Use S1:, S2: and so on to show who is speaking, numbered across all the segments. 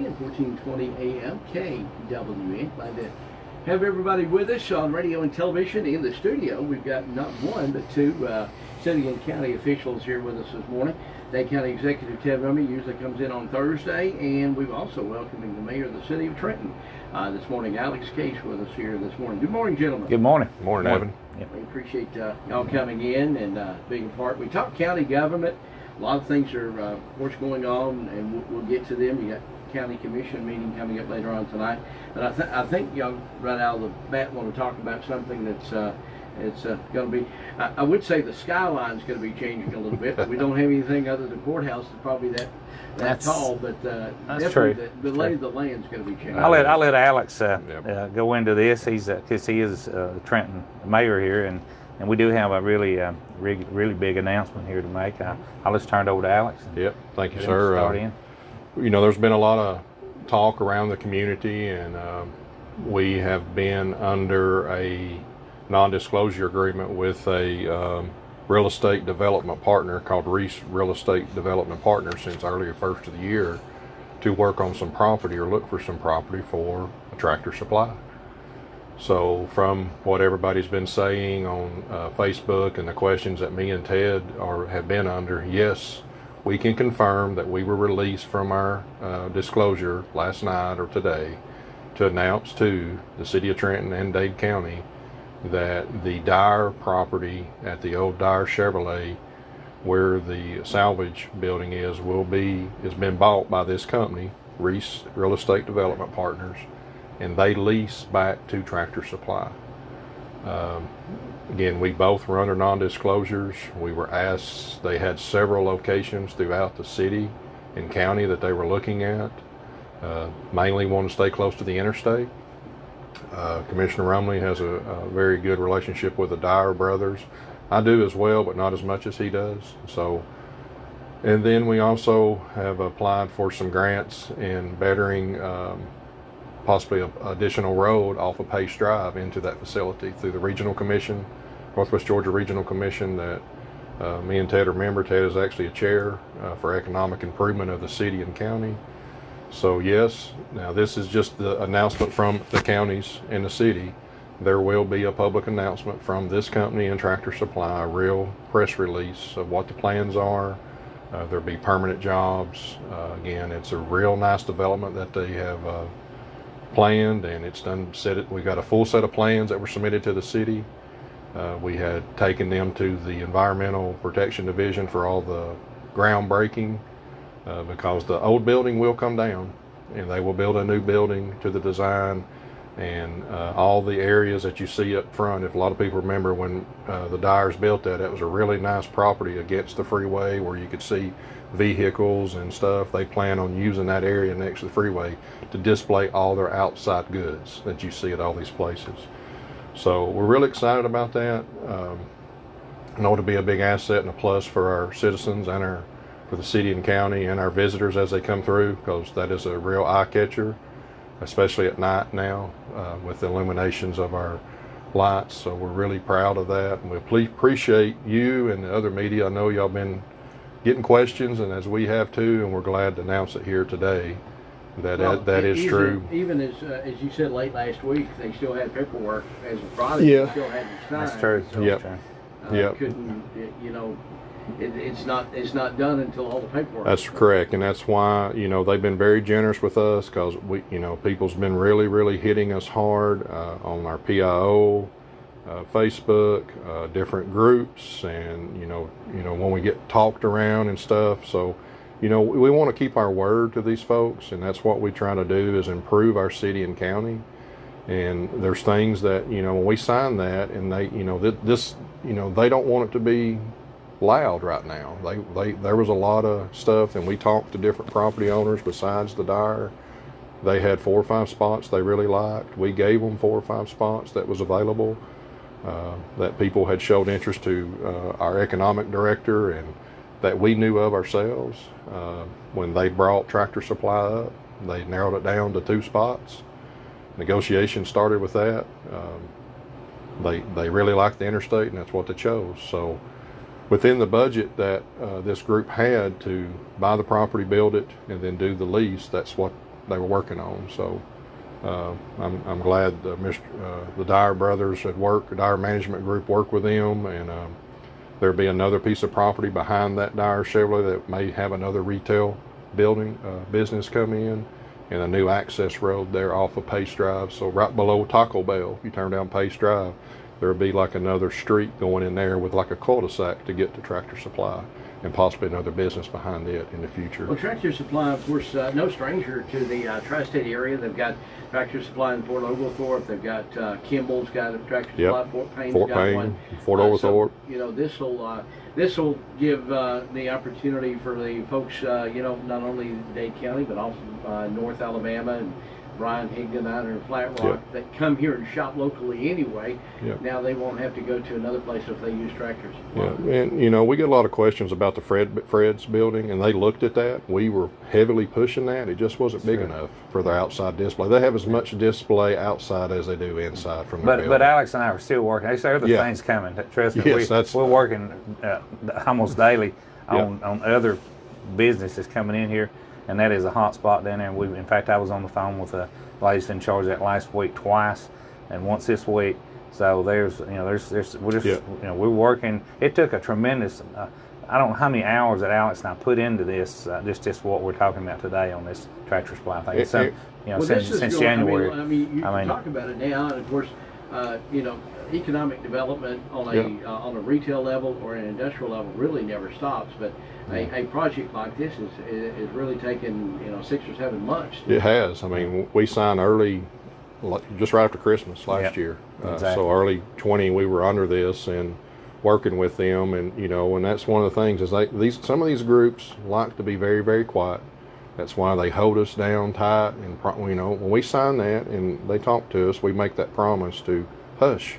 S1: and 1420 AM KWN. Glad to have everybody with us on radio and television. In the studio, we've got not one but two city and county officials here with us this morning. Dade County Executive Ted Rumley usually comes in on Thursday, and we've also welcoming the mayor of the city of Trenton this morning, Alex Case, with us here this morning. Good morning, gentlemen.
S2: Good morning.
S3: Good morning, Evan.
S1: Yep. We appreciate y'all coming in and being a part. We talk county government. A lot of things are, of course, going on, and we'll get to them. You got county commission meeting coming up later on tonight. But I think y'all right out of the bat want to talk about something that's it's going to be, I would say the skyline's going to be changing a little bit, but we don't have anything other than courthouse that's probably that tall, but
S2: that's true.
S1: The lay of the land's going to be changing.
S2: I'll let Alex go into this. He's because he is Trenton mayor here, and we do have a really big announcement here to make. I'll just turn it over to Alex.
S3: Yep, thank you, sir. You know, there's been a lot of talk around the community, and we have been under a non-disclosure agreement with a real estate development partner called Reese Real Estate Development Partners since earlier first of the year to work on some property or look for some property for a Tractor Supply. So from what everybody's been saying on Facebook and the questions that me and Ted have been under, yes, we can confirm that we were released from our disclosure last night or today to announce to the city of Trenton and Dade County that the Dyer property at the old Dyer Chevrolet, where the salvage building has been bought by this company, Reese Real Estate Development Partners, and they lease back to Tractor Supply. Again, we both were under non-disclosures. We were asked, they had several locations throughout the city and county that they were looking at. Mainly want to stay close to the interstate. Commissioner Rumley has a very good relationship with the Dyer brothers. I do as well, but not as much as he does. So, and then we also have applied for some grants in bettering possibly an additional road off of Pace Drive into that facility through the Regional Commission, Northwest Georgia Regional Commission, that me and Ted are member. Ted is actually a chair for economic improvement of the city and county. So yes, now this is just the announcement from the counties and the city. There will be a public announcement from this company and Tractor Supply, a real press release of what the plans are. There'll be permanent jobs. Again, it's a real nice development that they have planned, and it's done. We got a full set of plans that were submitted to the city. We had taken them to the Environmental Protection Division for all the groundbreaking. Because the old building will come down and they will build a new building to the design, and all the areas that you see up front. If a lot of people remember when the Dyers built that, it was a really nice property against the freeway where you could see vehicles and stuff. They plan on using that area next to the freeway to display all their outside goods that you see at all these places. So we're really excited about that. I know it'll be a big asset and a plus for our citizens and for the city and county and our visitors as they come through, because that is a real eye catcher, especially at night now with the illuminations of our lights. So we're really proud of that, and we appreciate you and the other media. I know y'all been getting questions, and as we have too, and we're glad to announce it here today that is true.
S1: Even as you said late last week, they still had paperwork as of Friday.
S3: Yeah,
S1: they still hadn't signed.
S2: That's true.
S1: So,
S3: yep.
S1: Couldn't, you know. It's not done until all the paperwork.
S3: That's correct, and that's why they've been very generous with us, because people's been really hitting us hard on our PIO, Facebook, different groups, and when we get talked around and stuff. So we want to keep our word to these folks, and that's what we try to do, is improve our city and county. And there's things that when we sign that, and they they don't want it to be loud right now. There was a lot of stuff, and we talked to different property owners besides the Dyer. They had 4 or 5 spots they really liked. We gave them 4 or 5 spots that was available, that people had showed interest to our economic director, and that we knew of ourselves. When they brought Tractor Supply up, they narrowed it down to 2 spots. Negotiations started with that. They really liked the interstate, and that's what they chose. So within the budget that this group had to buy the property, build it, and then do the lease, that's what they were working on. So I'm glad the Dyer brothers had worked, Dyer Management Group worked with them, and there'll be another piece of property behind that Dyer Chevrolet that may have another retail building business come in, and a new access road there off of Pace Drive. So right below Taco Bell, if you turn down Pace Drive, there'll be like another street going in there with like a cul-de-sac to get to Tractor Supply, and possibly another business behind it in the future.
S1: Well, Tractor Supply, of course, no stranger to the tri-state area. They've got Tractor Supply in Fort Oglethorpe. They've got Kimball's got a Tractor Supply. Fort Payne's got one.
S3: Fort Oglethorpe.
S1: So, you know, this will give the opportunity for the folks, you know, not only Dade County but also North Alabama and Brian Higdon out in Flat Rock that come here and shop locally anyway. Now they won't have to go to another place if they use tractors.
S3: And you know, we get a lot of questions about the Fred's building, and they looked at that. We were heavily pushing that. It just wasn't big enough for their outside display. They have as much display outside as they do inside from their building.
S2: But Alex and I are still working. There's other things coming. Trust me, we're working almost daily on other businesses coming in here. And that is a hot spot down there. In fact, I was on the phone with the ladies in charge of that last week twice, and once this week. So we're we're working. It took a tremendous. I don't know how many hours that Alex and I put into this. Just what we're talking about today on this Tractor Supply thing. Since January.
S1: I mean, you can talk about it now, and of course, you know, economic development on a retail level or an industrial level really never stops. But a project like this is really taking, you know, 6 or 7 months.
S3: It has. I mean, we signed early, just right after Christmas last year.
S2: Exactly.
S3: So early 20, we were under this and working with them, and you know, and that's one of the things is some of these groups like to be very, very quiet. That's why they hold us down tight, and you know, when we sign that and they talk to us, we make that promise to hush.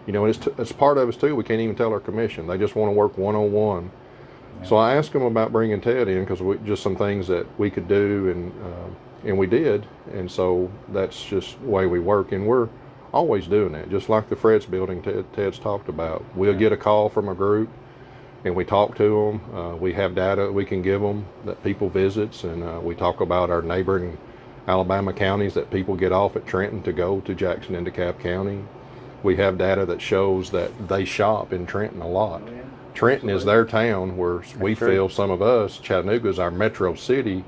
S3: You know, it's part of us too. We can't even tell our commission. They just want to work one-on-one. So I asked them about bringing Ted in because just some things that we could do, and we did. And so that's just the way we work, and we're always doing that. Just like the Fred's building Ted's talked about. We'll get a call from a group, and we talk to them. We have data we can give them that people visits, and we talk about our neighboring Alabama counties that people get off at Trenton to go to Jackson and DeKalb County. We have data that shows that they shop in Trenton a lot. Trenton is their town, where we feel some of us, Chattanooga is our metro city.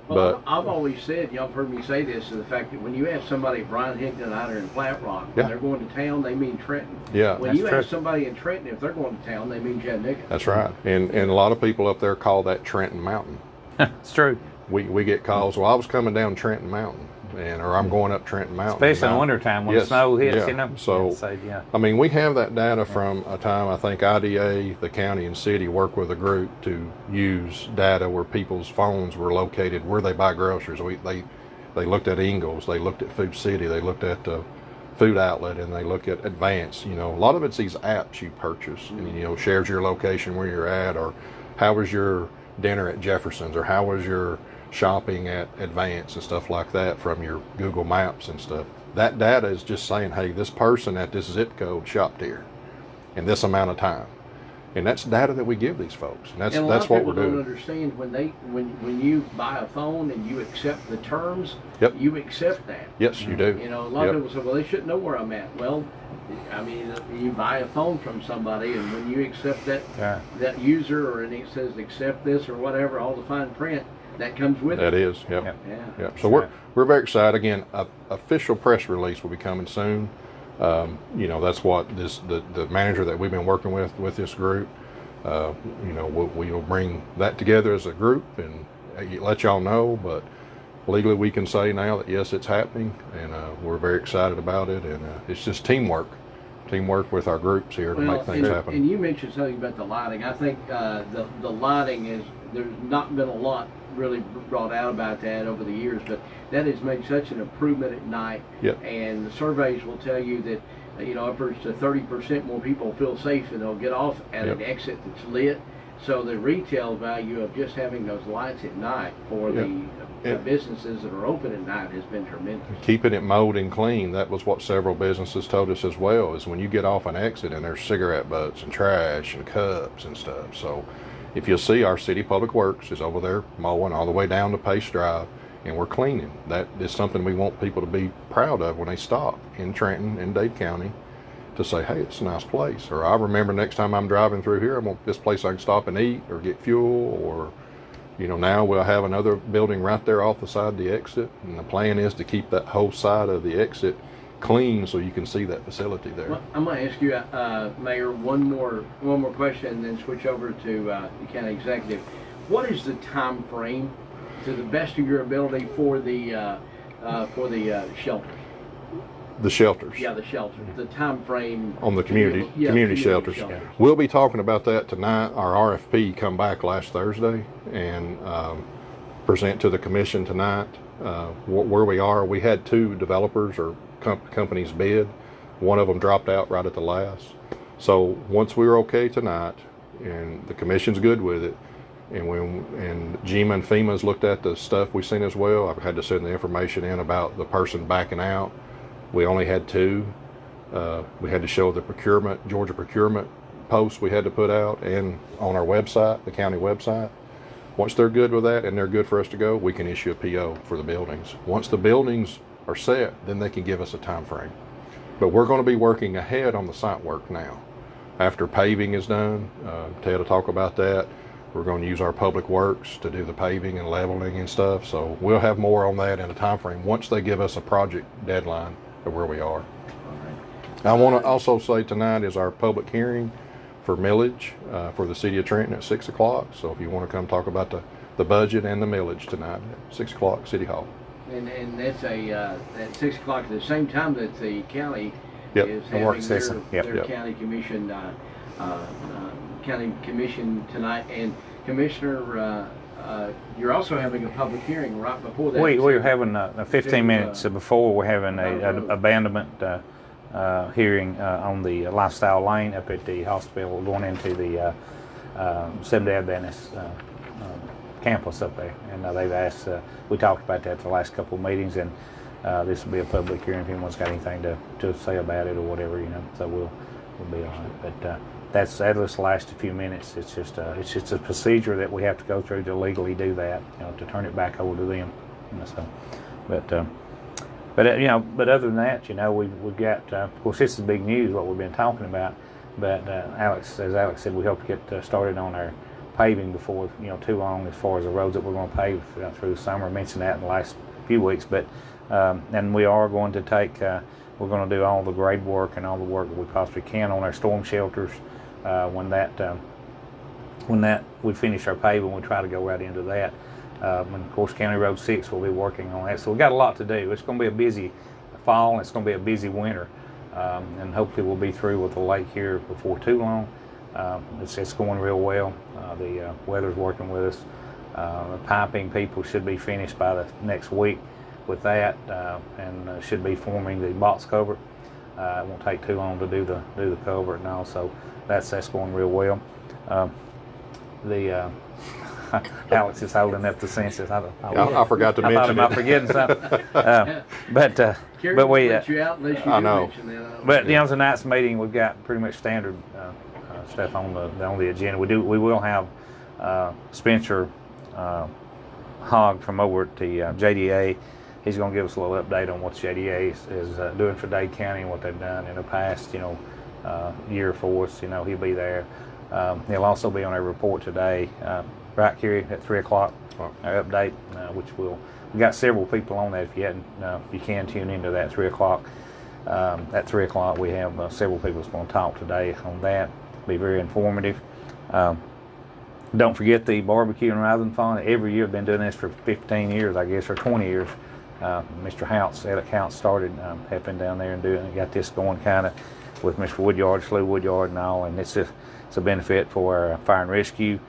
S1: Well, I've always said, y'all have heard me say this, is the fact that when you ask somebody, Brian Higdon out there in Flat Rock, when they're going to town, they mean Trenton. When you ask somebody in Trenton, if they're going to town, they mean Chattanooga.
S3: That's right. And a lot of people up there call that Trenton Mountain.
S2: It's true.
S3: We get calls, well, I was coming down Trenton Mountain, or I'm going up Trenton Mountain.
S2: Especially in wintertime when the snow hits, you know.
S3: So, I mean, we have that data from a time, I think IDA, the county and city worked with a group to use data where people's phones were located, where they buy groceries. They looked at Ingalls, they looked at Food City, they looked at Food Outlet, and they look at Advance. You know, a lot of it's these apps you purchase, and, you know, shares your location where you're at, or how was your dinner at Jefferson's, or how was your shopping at Advance and stuff like that from your Google Maps and stuff. That data is just saying, hey, this person at this zip code shopped here in this amount of time, and that's data that we give these folks, and that's what we're doing.
S1: Don't understand when you buy a phone and you accept the terms. You accept that.
S3: Yes, you do.
S1: You know, a lot of people say, well, they shouldn't know where I'm at. Well, I mean, you buy a phone from somebody, and when you accept that user, or it says accept this or whatever, all the fine print that comes with it.
S3: That is, yep. So we're very excited. Again, official press release will be coming soon. You know, that's what the manager that we've been working with this group. You know, we'll bring that together as a group and let y'all know. But legally, we can say now that yes, it's happening, and we're very excited about it. And it's just teamwork with our groups here to make things happen.
S1: And you mentioned something about the lighting. I think the lighting is, there's not been a lot really brought out about that over the years, but that has made such an improvement at night. And the surveys will tell you that, you know, upwards to 30% more people feel safe and they'll get off at an exit that's lit. So the retail value of just having those lights at night for the businesses that are open at night has been tremendous.
S3: Keeping it mowed and clean, that was what several businesses told us as well, is when you get off an exit and there's cigarette butts and trash and cups and stuff. So if you'll see, our City Public Works is over there mowing all the way down to Pace Drive, and we're cleaning. That is something we want people to be proud of when they stop in Trenton and Dade County, to say, hey, it's a nice place. Or I remember next time I'm driving through here, I want this place I can stop and eat or get fuel. Or, now we'll have another building right there off the side of the exit, and the plan is to keep that whole side of the exit clean so you can see that facility there.
S1: Well, I'm going to ask you, Mayor, one more question, and then switch over to the county executive. What is the time frame, to the best of your ability, for the shelters?
S3: The shelters.
S1: Yeah, the shelters. The time frame
S3: on the community shelters. We'll be talking about that tonight. Our RFP come back last Thursday and present to the commission tonight where we are. We had 2 developers or companies bid. One of them dropped out right at the last. So once we're okay tonight and the commission's good with it, and GEMA and FEMA's looked at the stuff we've seen as well, I've had to send the information in about the person backing out. We only had 2. We had to show the Georgia procurement posts we had to put out, and on our website, the county website. Once they're good with that and they're good for us to go, we can issue a PO for the buildings. Once the buildings are set, then they can give us a time frame. But we're going to be working ahead on the site work now. After paving is done, Ted will talk about that. We're going to use our public works to do the paving and leveling and stuff. So we'll have more on that in a time frame once they give us a project deadline of where we are. I want to also say tonight is our public hearing for millage for the city of Trenton at 6 o'clock. So if you want to come talk about the budget and the millage tonight at 6 o'clock, City Hall.
S1: And that's at 6 o'clock at the same time that the county is
S2: having
S1: their county commission tonight. And Commissioner, you're also having a public hearing right before that.
S2: We're having 15 minutes before we're having an abandonment hearing on the Lifestyle Lane up at the hospital going into the Seventh-day Adventist campus up there. And they've asked, we talked about that the last couple of meetings, and this will be a public hearing if anyone's got anything to say about it or whatever, so we'll be on it. But that'll just last a few minutes. It's just a procedure that we have to go through to legally do that, to turn it back over to them. So, but other than that, we've got. Of course, this is big news what we've been talking about. But as Alex said, we hope to get started on our paving before too long, as far as the roads that we're going to pave through the summer. I mentioned that in the last few weeks, but and we are going to take. We're going to do all the grade work and all the work that we possibly can on our storm shelters. When we finish our paving, we try to go right into that. And of course, County Road 6 will be working on that. So we've got a lot to do. It's going to be a busy fall, and it's going to be a busy winter. And hopefully we'll be through with the lake here before too long. It's going real well. The weather's working with us. The piping people should be finished by the next week with that, and should be forming the box cover. It won't take too long to do the cover and all. So that's going real well. Alex is holding up the census.
S3: I forgot to mention it.
S2: Am I forgetting something? But we.
S3: I know.
S2: But tonight's meeting, we've got pretty much standard stuff on the agenda. We will have Spencer Hogg from over at the JDA. He's going to give us a little update on what the JDA is doing for Dade County and what they've done in the past, year for us. He'll be there. He'll also be on a report today, right here at 3 o'clock. Our update, which we got several people on that. If you can tune into that 3 o'clock. At 3 o'clock, we have several people that's going to talk today on that. Be very informative. Don't forget the barbecue and rising fund. Every year, I've been doing this for 15 years, I guess, or 20 years. Mr. House, Alec House, started helping down there and doing it. Got this going kind of with Mr. Woodyard, Slew Woodyard, and all. And it's a benefit for our fire and rescue,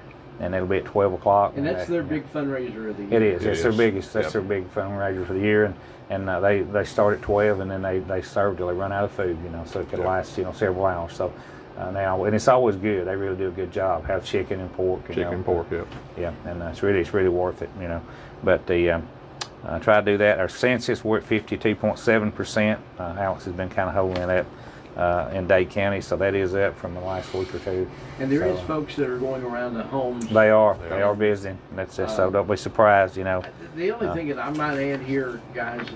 S2: and it'll be at 12 o'clock.
S1: And that's their big fundraiser of the year.
S2: It is. It's their biggest. That's their big fundraiser for the year. And they start at 12, and then they serve till they run out of food. So it could last several hours. So. Now, and it's always good. They really do a good job. Have chicken and pork.
S3: Chicken and pork, yeah.
S2: Yeah, and it's really worth it, But try to do that. Our census, we're at 52.7%. Alex has been kind of holding that in Dade County, so that is up from the last week or two.
S1: And there is folks that are going around the homes.
S2: They are visiting. That's just, so don't be surprised, you know.
S1: The only thing that I might add here, guys,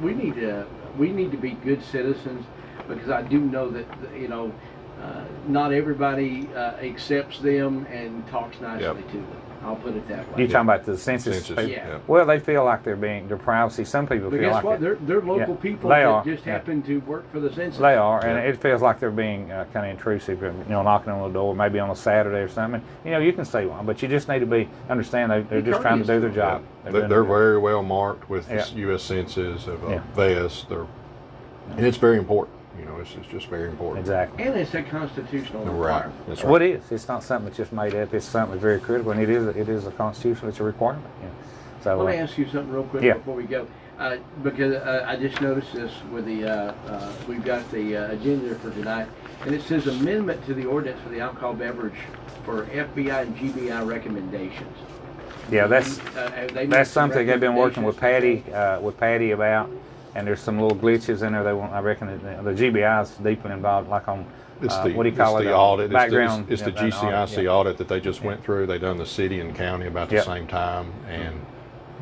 S1: we need to be good citizens, because I do know that, you know, not everybody accepts them and talks nicely to them. I'll put it that way.
S2: You talking about the census people?
S1: Yeah.
S2: Well, they feel like they're their privacy. Some people
S1: But
S2: feel
S1: guess
S2: like
S1: what? They're local people
S2: they
S1: that
S2: are.
S1: just happen to work for the census.
S2: They are, and it feels like they're being kind of intrusive. You know, knocking on the door, maybe on a Saturday or something. You know, you can say one, but you just need to understand they're just trying to do their job.
S3: They're very well marked with the U.S. Census of vests. And it's very important. You know, it's just very important.
S2: Exactly.
S1: And it's a constitutional requirement.
S3: That's right.
S2: Well, it is. It's not something that's just made up. It's something very critical, and it is a constitutional. It's a requirement. You know. So
S1: let me ask you something real quick before we go, because I just noticed this with the we've got the agenda for tonight, and it says amendment to the ordinance for the alcohol beverage for FBI and GBI recommendations.
S2: Yeah, that's something they've been working with Patty about. And there's some little glitches in there. I reckon the GBI is deeply involved, like on what do you call it?
S3: The audit.
S2: Background.
S3: It's the GCIC audit that they just went through. They done the city and county about the same time, and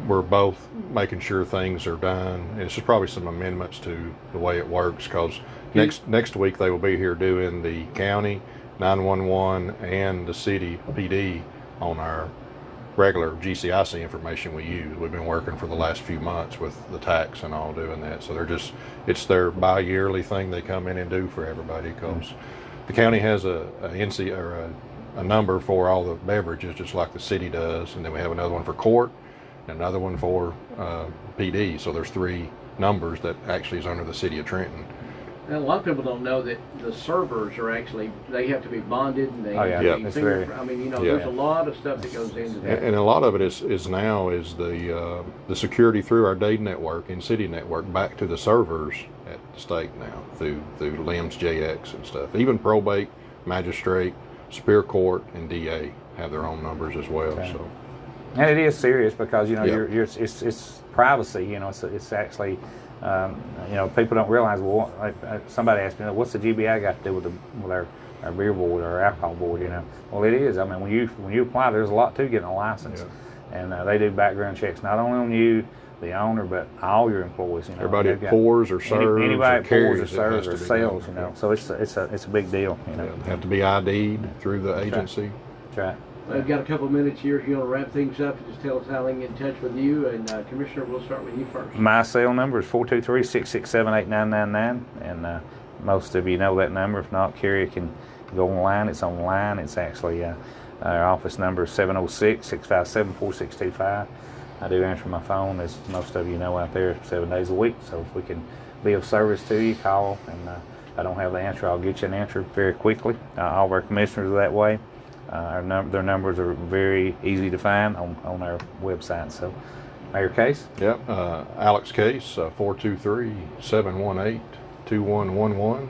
S3: we're both making sure things are done. And it's just probably some amendments to the way it works, because next week they will be here doing the county 911 and the city PD on our regular GCIC information we use. We've been working for the last few months with the tax and all doing that. So it's their bi-yearly thing they come in and do for everybody, because the county has a NC or a number for all the beverages, just like the city does, and then we have another one for court and another one for PD. So there's 3 numbers that actually is under the city of Trenton.
S1: And a lot of people don't know that the servers are actually, they have to be bonded, and they have to be fingerprint. I mean, you know, there's a lot of stuff that goes into that.
S3: And a lot of it is the security through our Dade network and city network back to the servers at the state now through LIMS JX and stuff. Even probate, magistrate, superior court, and DA have their own numbers as well. Okay. So,
S2: and it is serious, because you know it's privacy. You know, it's actually. You know, people don't realize. Well, somebody asked me, "What's the GBI got to do with our beer board or our alcohol board?" You know, well, it is. I mean, when you apply, there's a lot to getting a license, and they do background checks not only on you, the owner, but all your employees. You know,
S3: everybody that pours or serves,
S2: anybody
S3: that pours
S2: or serves or sells. You know, so it's a big deal. You know,
S3: have to be ID'd through the agency.
S2: That's right.
S1: We've got a couple of minutes here. If you want to wrap things up, just tell us how they can get in touch with you. And Commissioner, we'll start with you first.
S2: My cell number is 423-667-8999, and most of you know that number. If not, Carrie can go online. It's online. It's actually our office number is 706-657-4625. I do answer my phone, as most of you know, out there 7 days a week. So if we can be of service to you, call. And I don't have the answer, I'll get you an answer very quickly. All of our commissioners are that way. Their numbers are very easy to find on our website. So, Mayor Case?
S3: Yep. Alex Case, 423-718-2111.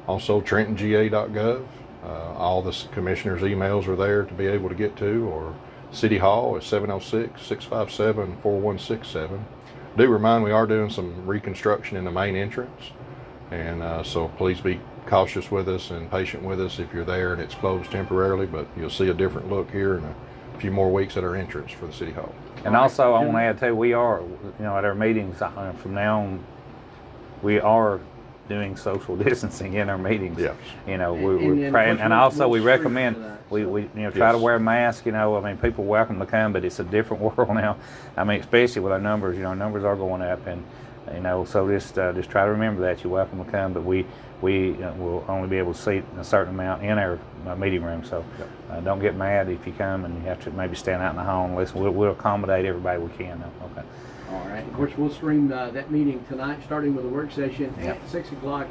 S3: Also, TrentonGA.gov. All the commissioners' emails are there to be able to get to, or City Hall is 706-657-4167. Do remind, we are doing some reconstruction in the main entrance, and so please be cautious with us and patient with us if you're there and it's closed temporarily, but you'll see a different look here in a few more weeks at our entrance for the City Hall.
S2: And also, I want to add too, we are, you know, at our meetings from now on, we are doing social distancing in our meetings.
S3: Yes.
S2: You know, we're praying, and also we recommend we you know, try to wear a mask. You know, I mean, people are welcome to come, but it's a different world now. I mean, especially with our numbers. You know, our numbers are going up, and you know, so just try to remember that you're welcome to come, but we will only be able to seat a certain amount in our meeting room. So don't get mad if you come and you have to maybe stand out in the hall and listen. We'll accommodate everybody we can. Okay.
S1: All right. Of course, we'll stream that meeting tonight, starting with a work session at 6 o'clock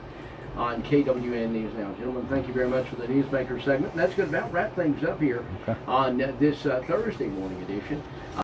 S1: on KWN News Now. Gentlemen, thank you very much for the Newsmaker segment. And that's going to about wrap things up here on this Thursday morning edition.